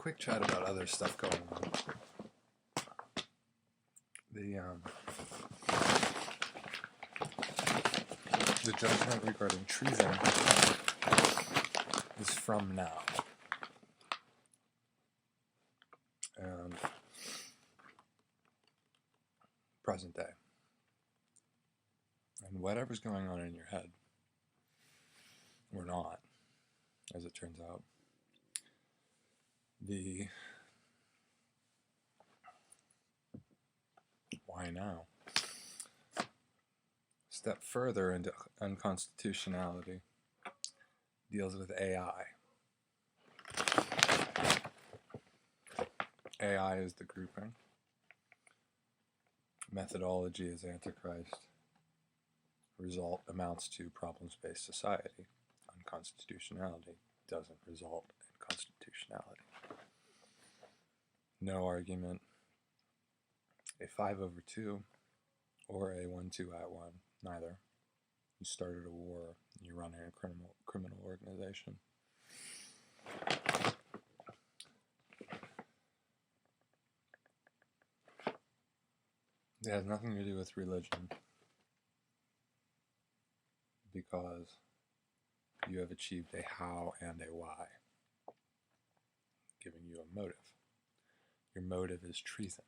quick chat about other stuff going on. The judgment regarding treason is from now. And present day. And whatever's going on in your head, or not, as it turns out, the why now step further into unconstitutionality deals with AI. AI is the grouping. Methodology is Antichrist. Result amounts to problems-based society. Unconstitutionality doesn't result in constitutionality. No argument. A 5/2 or a 1-2-1, neither. You started a war, you run a criminal organization. It has nothing to do with religion, because you have achieved a how and a why, giving you a motive. Your motive is treason.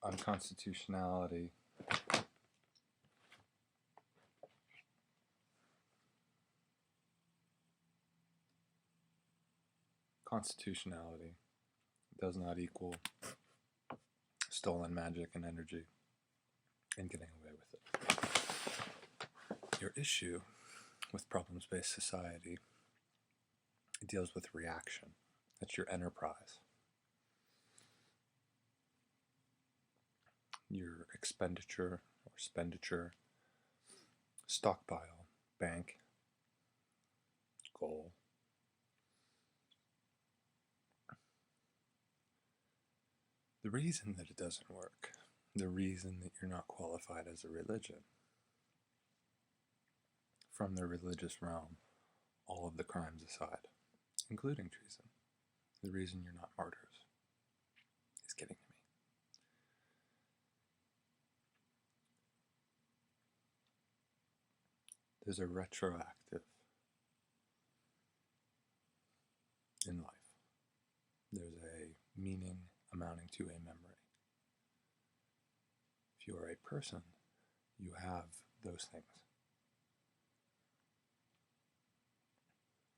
Unconstitutionality does not equal stolen magic and energy and getting away with it. Your issue with problems-based society, it deals with reaction. That's your enterprise. Your expenditure or expenditure, stockpile, bank, goal. The reason that it doesn't work, the reason that you're not qualified as a religion, from the religious realm, all of the crimes aside, including treason, the reason you're not martyrs is getting to me. There's a retroactive in life. There's a meaning amounting to a memory. If you are a person, you have those things.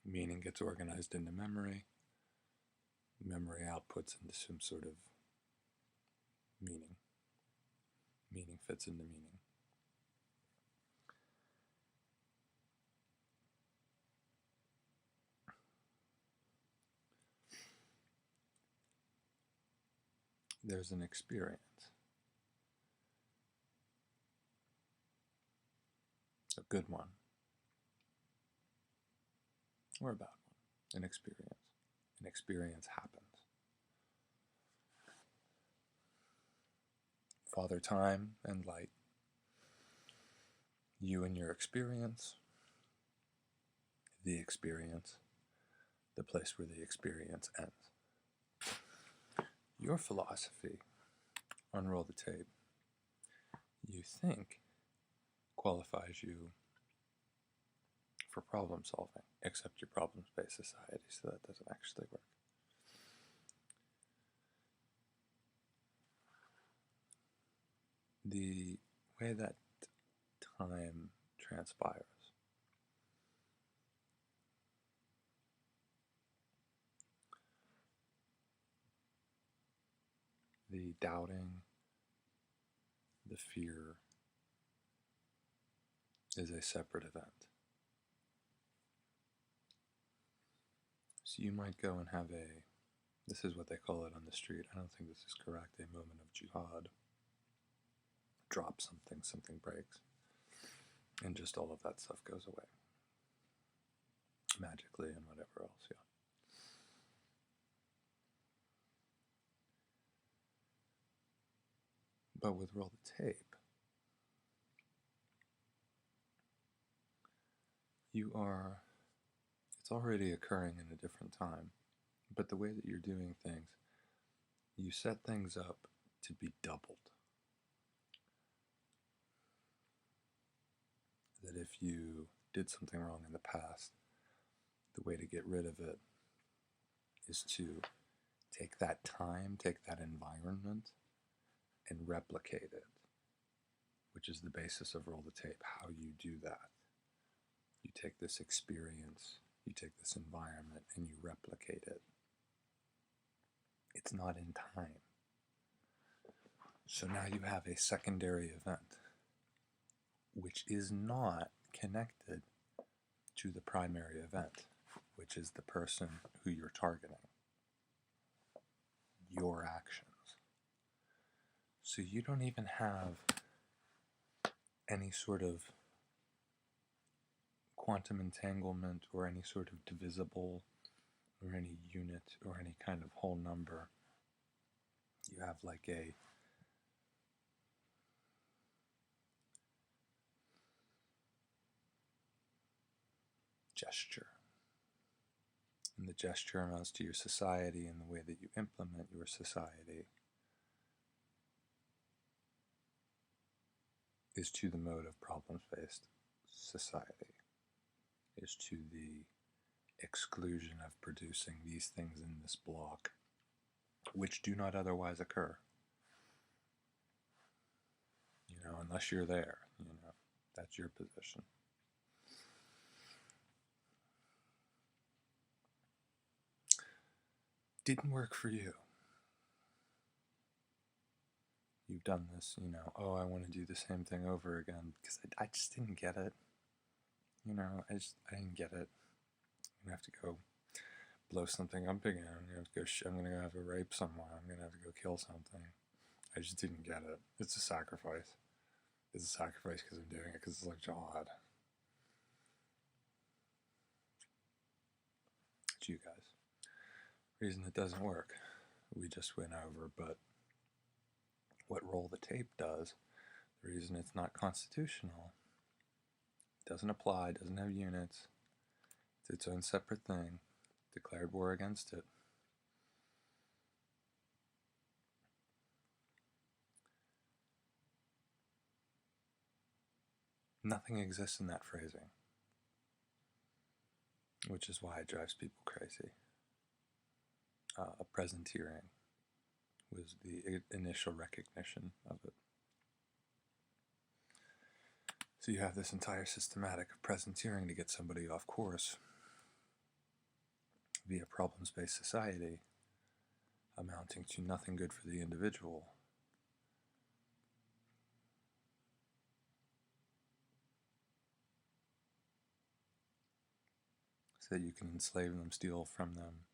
Meaning gets organized into memory. Memory outputs into some sort of meaning. Meaning fits into meaning. There's an experience. A good one. Or a bad one. An experience. An experience happens. Father Time and Light. You and your experience. The experience. The place where the experience ends. Your philosophy, unroll the tape, you think qualifies you for problem solving, except your problems-based society, so that doesn't actually work. The way that time transpires, the doubting, the fear is a separate event. So you might go and have this is what they call it on the street, I don't think this is correct, a moment of jihad. Drop something, something breaks, and just all of that stuff goes away. Magically and whatever else, yeah. But with roll the tape, it's already occurring in a different time, but the way that you're doing things, you set things up to be doubled. That if you did something wrong in the past, the way to get rid of it is to take that time, take that environment, and replicate it, which is the basis of roll the tape, how you do that. You take this experience, you take this environment, and you replicate it. It's not in time. So now you have a secondary event, which is not connected to the primary event, which is the person who you're targeting, your actions. So you don't even have any sort of quantum entanglement or any sort of divisible or any unit or any kind of whole number. You have like a gesture. And the gesture amounts to your society and the way that you implement your society is to the mode of problems-based society, is to the exclusion of producing these things in this block, which do not otherwise occur. Unless you're there, that's your position. Didn't work for you. You've done this, oh, I want to do the same thing over again, because I just didn't get it. I didn't get it. I'm going to have to go blow something up again. I'm going to go have a rape someone. I'm going to have to go kill something. I just didn't get it. It's a sacrifice. It's a sacrifice because I'm doing it because it's like jihad. It's you guys. Reason it doesn't work, we just went over, but what roll the tape does, the reason it's not constitutional, doesn't apply, doesn't have units, it's its own separate thing, declared war against it. Nothing exists in that phrasing, which is why it drives people crazy. Presenteering was the initial recognition of it. So you have this entire systematic of presenteering to get somebody off course via problems-based society, amounting to nothing good for the individual. So that you can enslave them, steal from them,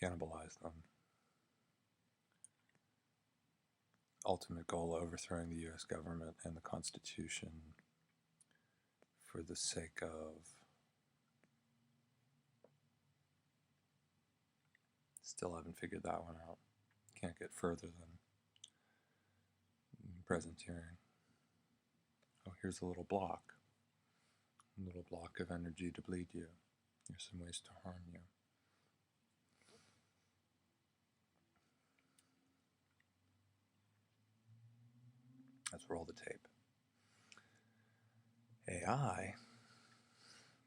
cannibalize them. Ultimate goal, overthrowing the U.S. government and the Constitution for the sake of still haven't figured that one out. Can't get further than presenteering. Oh, here's a little block of energy to bleed you. Here's some ways to harm you. Let's roll the tape. AI,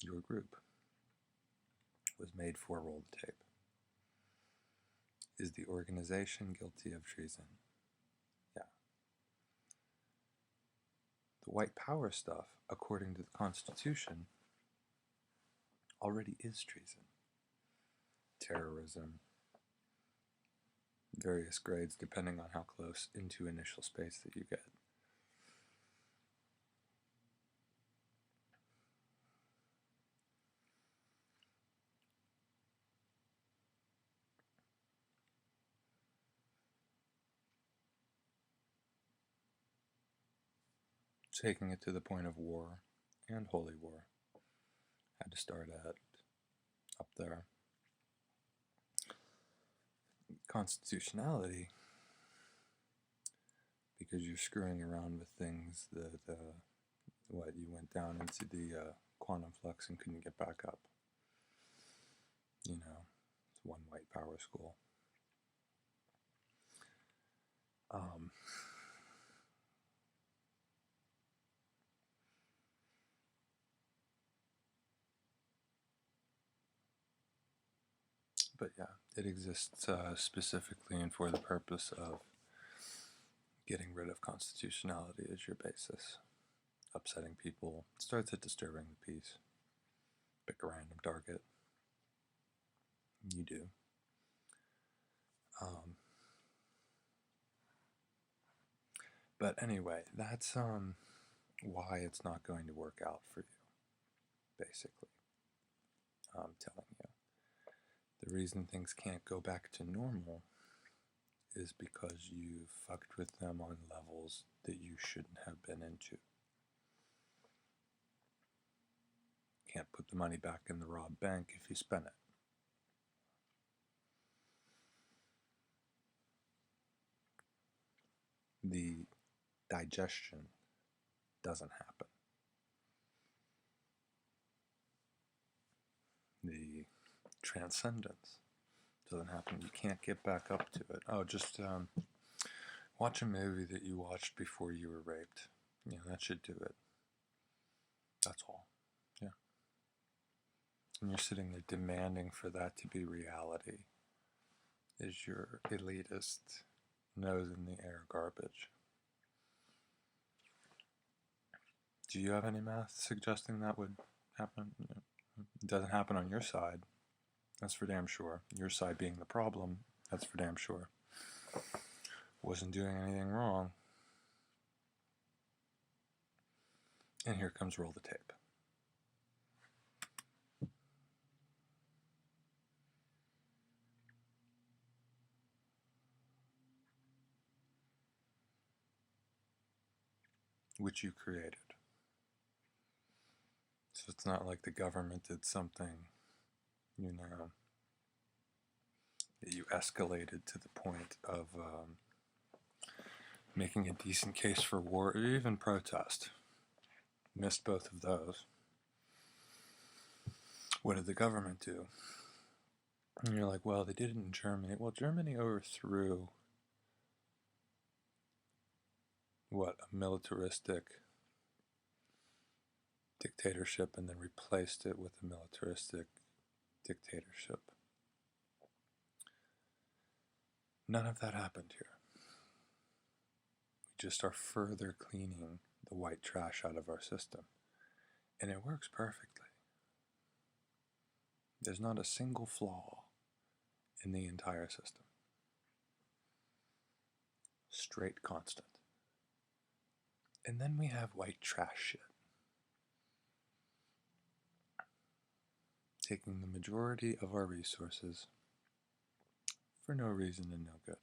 your group, was made for roll the tape. Is the organization guilty of treason? Yeah. The white power stuff, according to the Constitution, already is treason. Terrorism, various grades depending on how close into initial space that you get. Taking it to the point of war and holy war. Had to start at up there. Constitutionality, because you're screwing around with things that, you went down into the quantum flux and couldn't get back up. You know, it's one white power school. But yeah, it exists specifically and for the purpose of getting rid of constitutionality as your basis. Upsetting people starts at disturbing the peace. Pick a random target. You do. But anyway, that's why it's not going to work out for you, basically. I'm telling you. The reason things can't go back to normal is because you fucked with them on levels that you shouldn't have been into. Can't put the money back in the robbed bank if you spend it. The digestion doesn't happen. The transcendence doesn't happen. You can't get back up to it. Oh, just watch a movie that you watched before you were raped. Yeah, that should do it. That's all. Yeah. And you're sitting there demanding for that to be reality. Is your elitist nose in the air garbage? Do you have any math suggesting that would happen? It doesn't happen on your side. That's for damn sure. Your side being the problem, that's for damn sure. Wasn't doing anything wrong. And here comes roll the tape. Which you created. So it's not like the government did something, that you escalated to the point of making a decent case for war or even protest. Missed both of those. What did the government do? And you're like, well, they did it in Germany. Well, Germany overthrew a militaristic dictatorship and then replaced it with a militaristic dictatorship. None of that happened here. We just are further cleaning the white trash out of our system. And it works perfectly. There's not a single flaw in the entire system. Straight constant. And then we have white trash shit. Taking the majority of our resources for no reason and no good.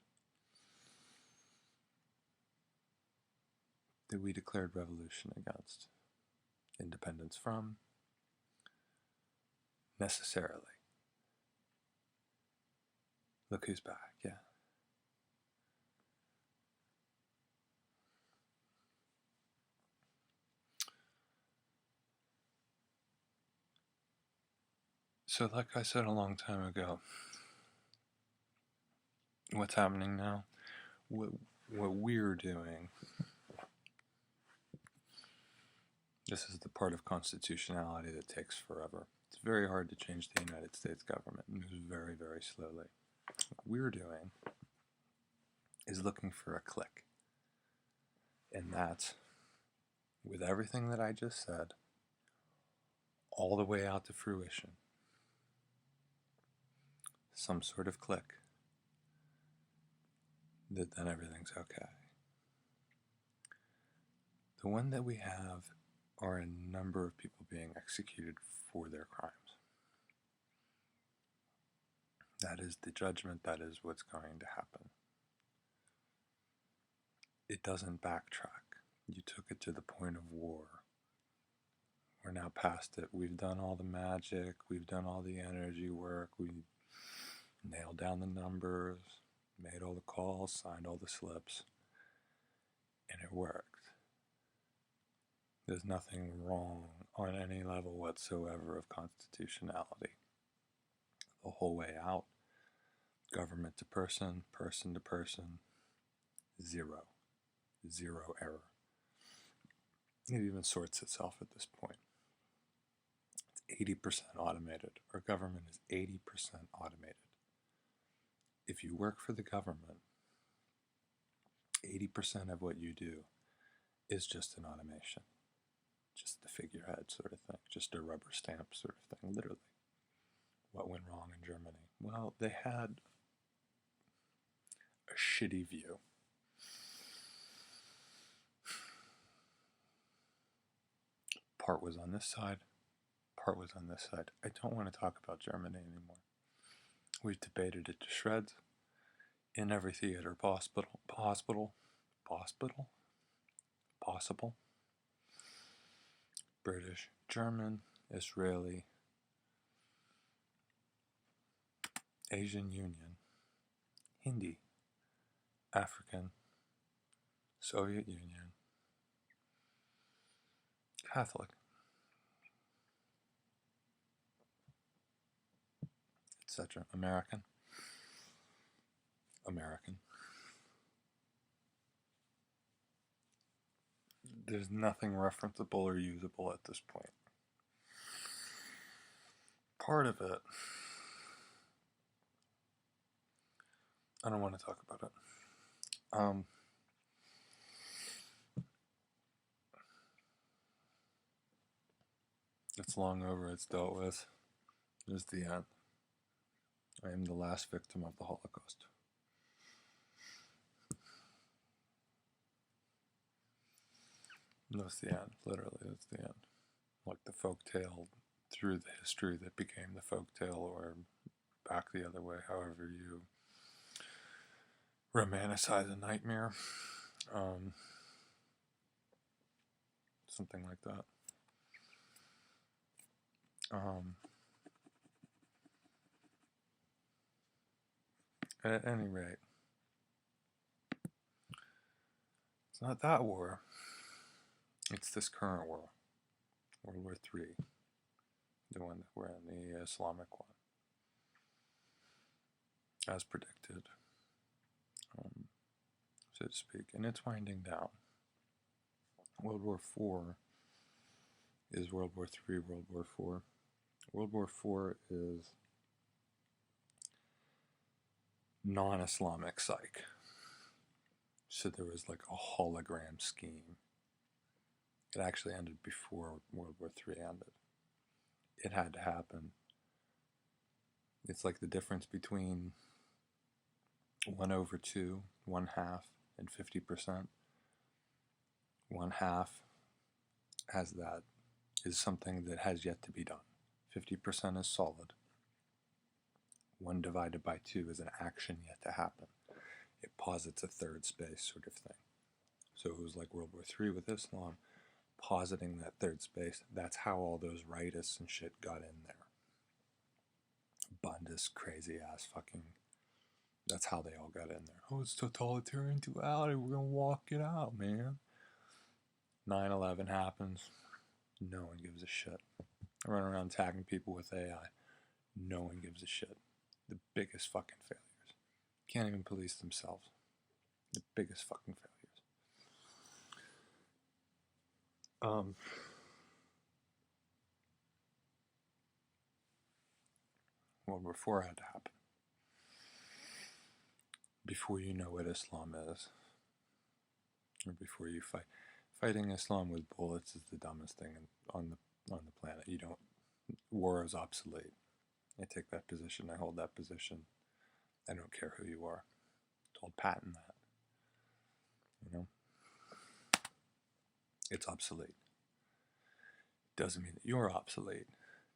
That we declared revolution against. Independence from. Necessarily. Look who's back, yeah. So like I said a long time ago, what's happening now? What we're doing, this is the part of constitutionality that takes forever. It's very hard to change the United States government. It moves very, very slowly. What we're doing is looking for a click. And that's, with everything that I just said, all the way out to fruition. Some sort of click. That then everything's okay. The one that we have are a number of people being executed for their crimes. That is the judgment, that is what's going to happen. It doesn't backtrack. You took it to the point of war. We're now past it. We've done all the magic, we've done all the energy work, we nailed down the numbers, made all the calls, signed all the slips. and it worked. There's nothing wrong on any level whatsoever of constitutionality. The whole way out, government to person, person to person, zero. Zero error. It even sorts itself at this point. It's 80% automated. Our government is 80% automated. If you work for the government, 80% of what you do is just an automation. Just the figurehead sort of thing. Just a rubber stamp sort of thing, literally. What went wrong in Germany? Well, they had a shitty view. Part was on this side, part was on this side. I don't want to talk about Germany anymore. We've debated it to shreds in every theater possible. British, German, Israeli, Asian Union, Hindi, African, Soviet Union, Catholic, etc. American. There's nothing referenceable or usable at this point. Part of it, I don't want to talk about it. It's long over, it's dealt with. It's the end. I am the last victim of the Holocaust. That's the end, literally, that's the end. Like the folk tale through the history that became the folk tale, or back the other way, however you romanticize a nightmare. Something like that. At any rate, it's not that war. It's this current war, World War III, the one that we're in, the Islamic one, as predicted, so to speak, and it's winding down. World War IV is World War III, World War IV. World War IV is non-Islamic psych. So there was like a hologram scheme. It actually ended before World War III ended. It had to happen. It's like the difference between 1/2, 1/2, and 50%. 1/2 has that, is something that has yet to be done. 50% is solid. 1 divided by 2 is an action yet to happen. It posits a third space sort of thing. So it was like World War III with Islam, positing that third space. That's how all those rightists and shit got in there. Bundist, crazy ass fucking. That's how they all got in there. Oh, it's totalitarian duality. We're gonna walk it out, man. 9/11 happens. No one gives a shit. I run around tagging people with AI. No one gives a shit. The biggest fucking failures. Can't even police themselves. The biggest fucking failures. World War IV had to happen. Before you know what Islam is, or before you fight. Fighting Islam with bullets is the dumbest thing on the planet. You don't. War is obsolete. I take that position. I hold that position. I don't care who you are. Told Patton that. You know, it's obsolete. Doesn't mean that you're obsolete.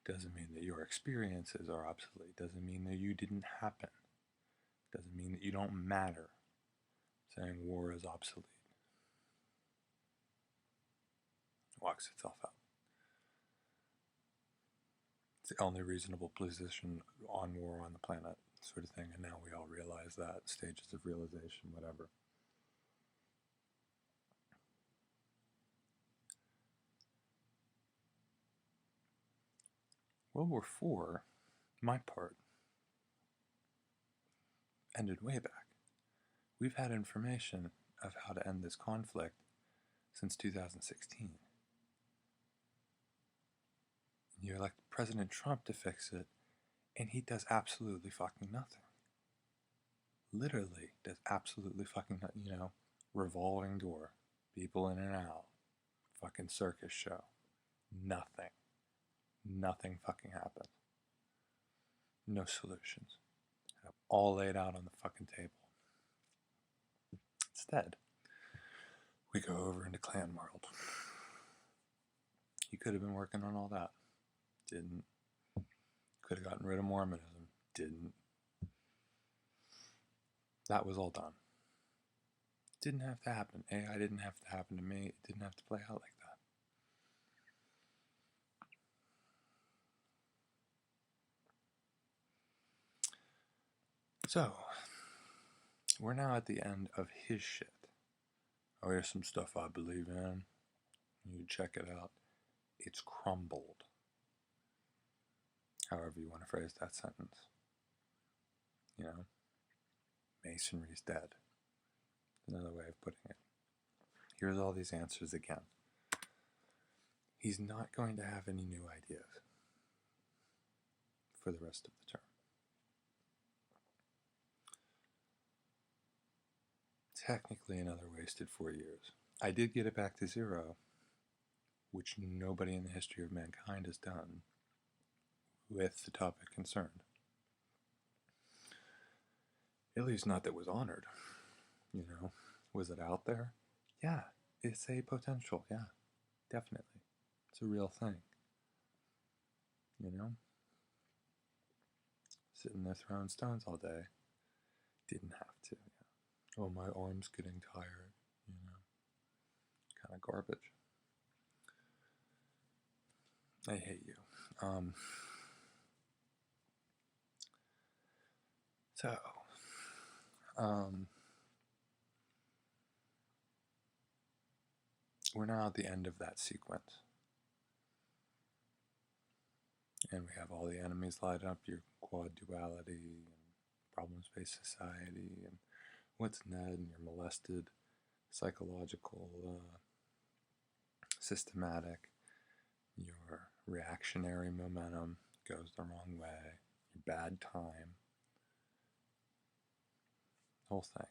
Doesn't mean that your experiences are obsolete. Doesn't mean that you didn't happen. Doesn't mean that you don't matter. Saying war is obsolete. It walks itself out. It's the only reasonable position on war on the planet, sort of thing, and now we all realize that. Stages of realization, whatever. World War IV, my part, ended way back. We've had information of how to end this conflict since 2016. You elect President Trump to fix it, and he does absolutely fucking nothing. Literally does absolutely fucking nothing, revolving door, people in and out, fucking circus show. Nothing. Nothing fucking happens. No solutions. All laid out on the fucking table. Instead, we go over into clan world. He could have been working on all that. Didn't. Could have gotten rid of Mormonism. Didn't. That was all done. Didn't have to happen. AI didn't have to happen to me. It didn't have to play out like that. So, we're now at the end of his shit. Oh, here's some stuff I believe in. You check it out. It's crumbled. However you want to phrase that sentence. Masonry's dead. Another way of putting it. Here's all these answers again. He's not going to have any new ideas for the rest of the term. Technically another wasted 4 years. I did get it back to 0, which nobody in the history of mankind has done with the topic concerned. At least not that was honored. Was it out there? Yeah, it's a potential. Yeah, definitely. It's a real thing. Sitting there throwing stones all day. Didn't have to. Oh, my arm's getting tired. Kind of garbage. I hate you. We're now at the end of that sequence. And we have all the enemies lined up, your quad duality, and problem-space society, and what's Ned, and your molested, psychological, systematic, your reactionary momentum goes the wrong way, your bad time, whole thing.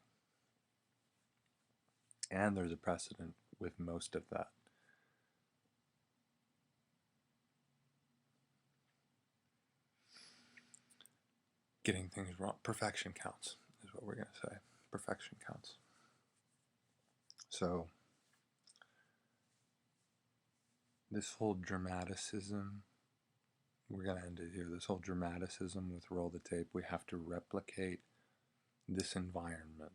And there's a precedent with most of that. Getting things wrong. Perfection counts, is what we're going to say. Perfection counts. So, this whole dramaticism, we're going to end it here. This whole dramaticism with roll the tape, we have to replicate this environment.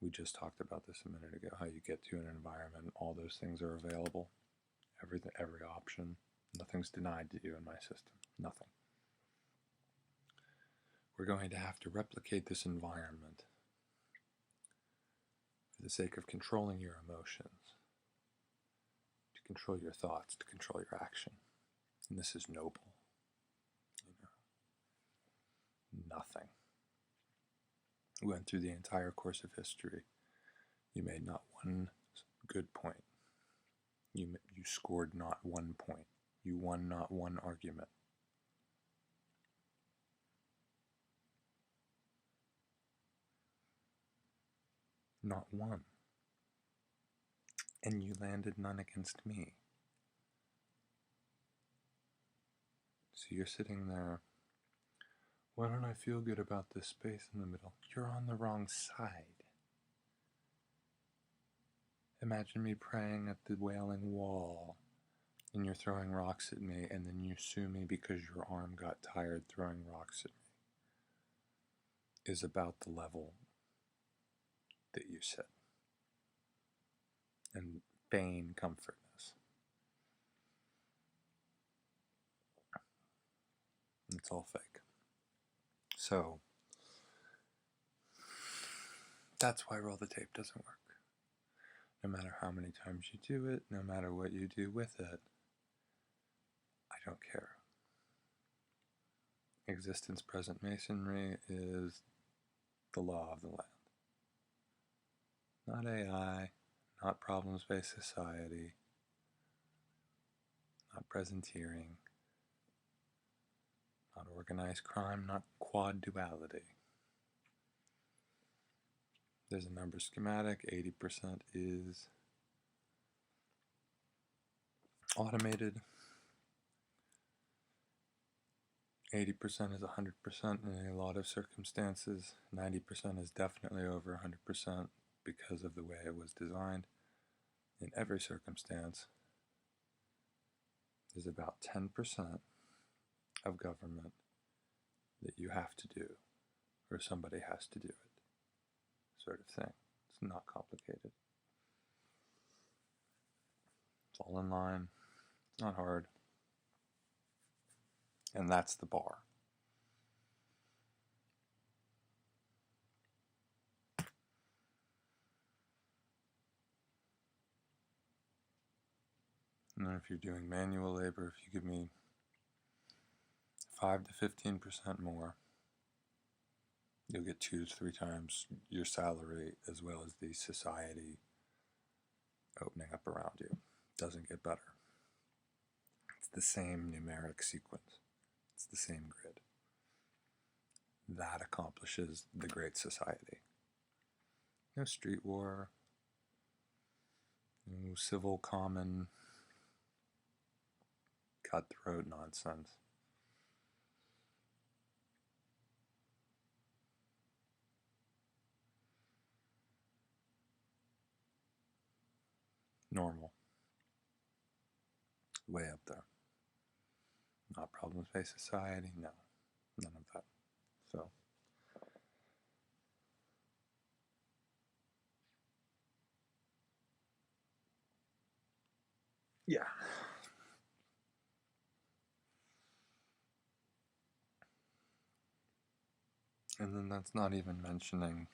We just talked about this a minute ago, how you get to an environment, all those things are available, every option, nothing's denied to you in my system, nothing. We're going to have to replicate this environment for the sake of controlling your emotions, to control your thoughts, to control your action. And this is noble. Nothing. We went through the entire course of history. You made not one good point. You scored not 1 point. You won not one argument. Not one. And you landed none against me. So you're sitting there, why don't I feel good about this space in the middle? You're on the wrong side. Imagine me praying at the Wailing Wall, and you're throwing rocks at me, and then you sue me because your arm got tired throwing rocks at me. Is about the level that you sit. And feign comfortness. It's all fake. So, that's why roll the tape doesn't work. No matter how many times you do it, no matter what you do with it, don't care. Existence present masonry is the law of the land. Not AI, not problems-based society, not presenteering, not organized crime, not quad duality. There's a number schematic, 80% is automated, 80% is 100% in a lot of circumstances, 90% is definitely over 100% because of the way it was designed. In every circumstance, there's about 10% of government that you have to do, or somebody has to do it, sort of thing. It's not complicated. It's all in line. It's not hard. And that's the bar. And then if you're doing manual labor, if you give me 5 to 15% more, you'll get 2 to 3 times your salary, as well as the society opening up around you. Doesn't get better. It's the same numeric sequence. It's the same grid. That accomplishes the great society. No street war, no civil common cutthroat nonsense. Normal. Way up there. Not problems-based society, no. None of that. So, yeah. And then that's not even mentioning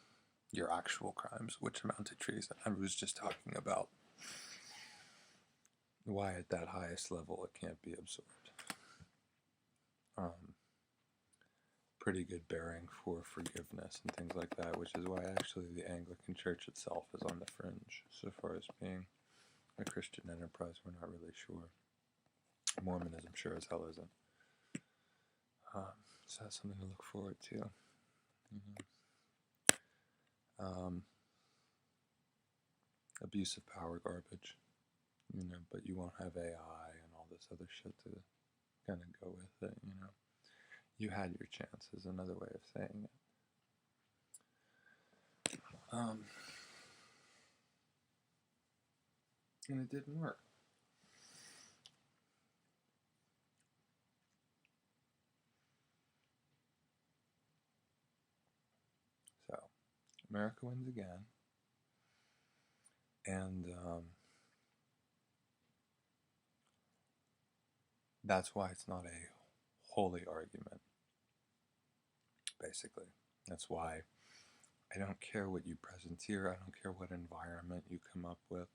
your actual crimes, which amount to treason. I was just talking about why at that highest level it can't be absorbed. Pretty good bearing for forgiveness and things like that, which is why actually the Anglican Church itself is on the fringe so far as being a Christian enterprise. We're not really sure. Mormonism sure as hell isn't. So that's something to look forward to. Abuse of power garbage, but you won't have AI and all this other shit to kind of go with it, You had your chance is another way of saying it. And it didn't work. So, America wins again. And that's why it's not a holy argument, basically. That's why I don't care what you presenteer, I don't care what environment you come up with,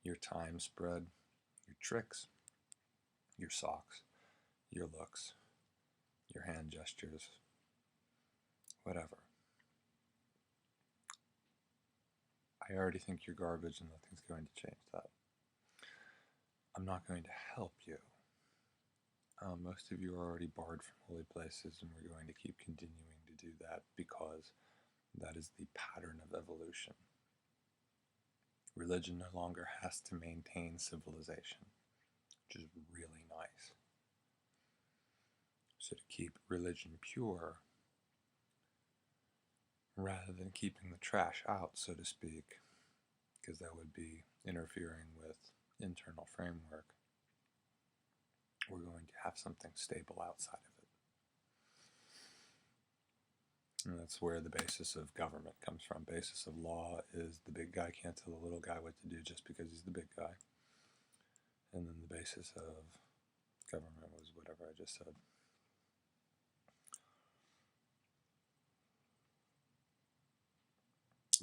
your time spread, your tricks, your socks, your looks, your hand gestures, whatever. I already think you're garbage and nothing's going to change that. I'm not going to help you. Most of you are already barred from holy places, and we're going to keep continuing to do that because that is the pattern of evolution. Religion no longer has to maintain civilization, which is really nice. So to keep religion pure, rather than keeping the trash out, so to speak, because that would be interfering with internal framework, we're going to have something stable outside of it. And that's where the basis of government comes from. Basis of law is the big guy can't tell the little guy what to do just because he's the big guy. And then the basis of government was whatever I just said.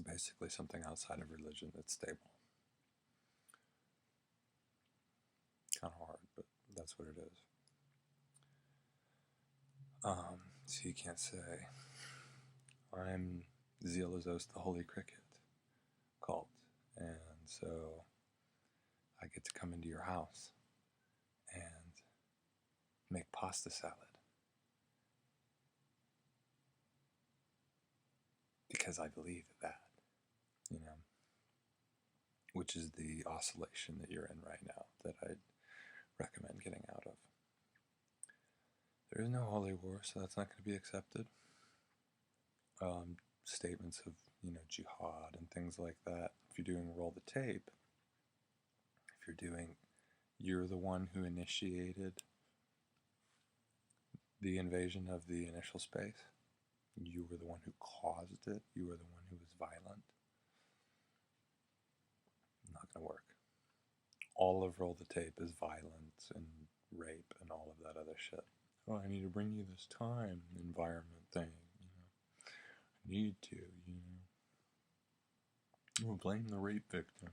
Basically something outside of religion that's stable. Kind of hard, but that's what it is. So you can't say, I'm Zealozos the Holy Cricket cult, and so I get to come into your house and make pasta salad because I believe that, which is the oscillation that you're in right now that I'd recommend getting out of. There is no holy war, so that's not going to be accepted. Statements of, jihad and things like that. If you're doing roll the tape, you're the one who initiated the invasion of the initial space. You were the one who caused it. You were the one who was violent. Not going to work. All of roll the tape is violence and rape and all of that other shit. Oh, I need to bring you this time environment thing, I need to, Oh, blame the rape victim,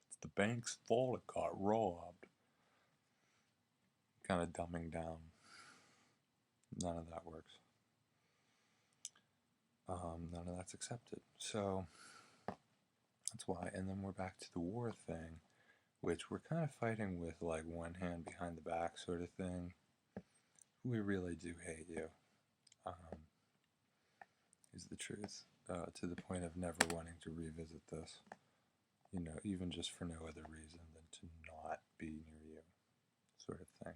It's the bank's fault it got robbed. Kind of dumbing down. None of that works. None of that's accepted. So, that's why. And then we're back to the war thing, which we're kind of fighting with, like, one hand behind the back sort of thing. We really do hate you, is the truth, to the point of never wanting to revisit this, even just for no other reason than to not be near you, sort of thing.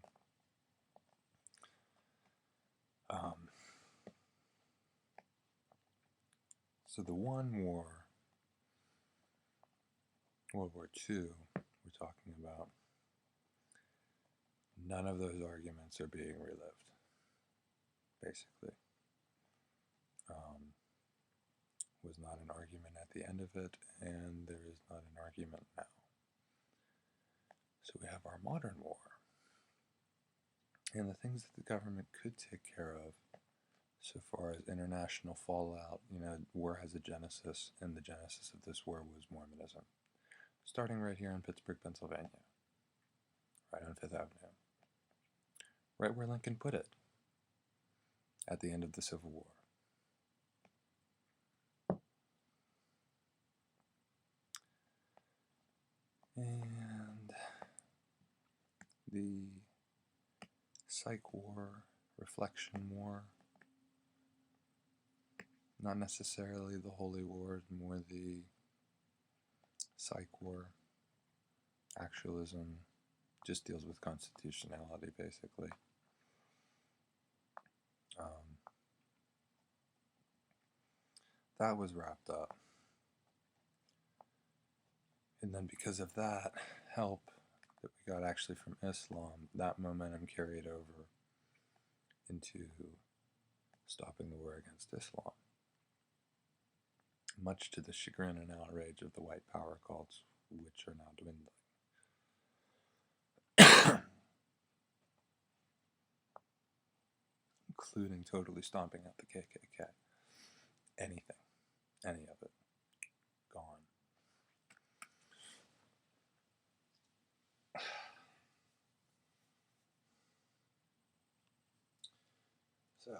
So the one war, World War II, we're talking about, none of those arguments are being relived, basically. Was not an argument at the end of it, and there is not an argument now. So we have our modern war. And the things that the government could take care of, so far as international fallout, war has a genesis, and the genesis of this war was Mormonism. Starting right here in Pittsburgh, Pennsylvania, right on Fifth Avenue. Right where Lincoln put it, at the end of the Civil War. And the psych war, reflection war, not necessarily the holy war, more the psych war, actualism, just deals with constitutionality, basically. That was wrapped up. And then because of that help that we got actually from Islam, that momentum carried over into stopping the war against Islam. Much to the chagrin and outrage of the white power cults, which are now dwindling. Including totally stomping out the KKK. Anything. Any of it. Gone. So,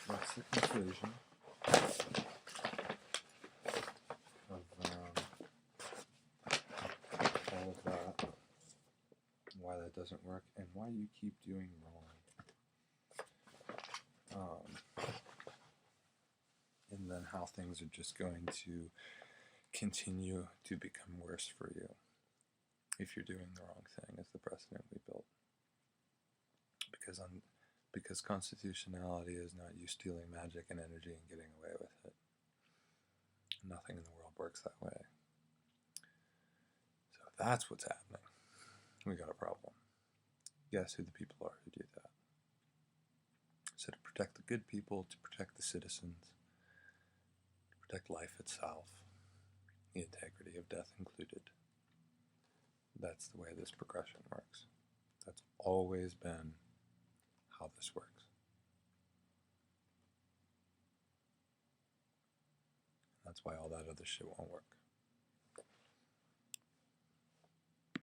that's the conclusion of all of that, why that doesn't work, and why you keep doing wrong. And then how things are just going to continue to become worse for you if you're doing the wrong thing, is the precedent we built. Because constitutionality is not you stealing magic and energy and getting away with it. Nothing in the world works that way. So that's what's happening. We got a problem. Guess who the people are who do that? So to protect the good people, to protect the citizens, to protect life itself, the integrity of death included. That's the way this progression works. That's always been how this works. That's why all that other shit won't work.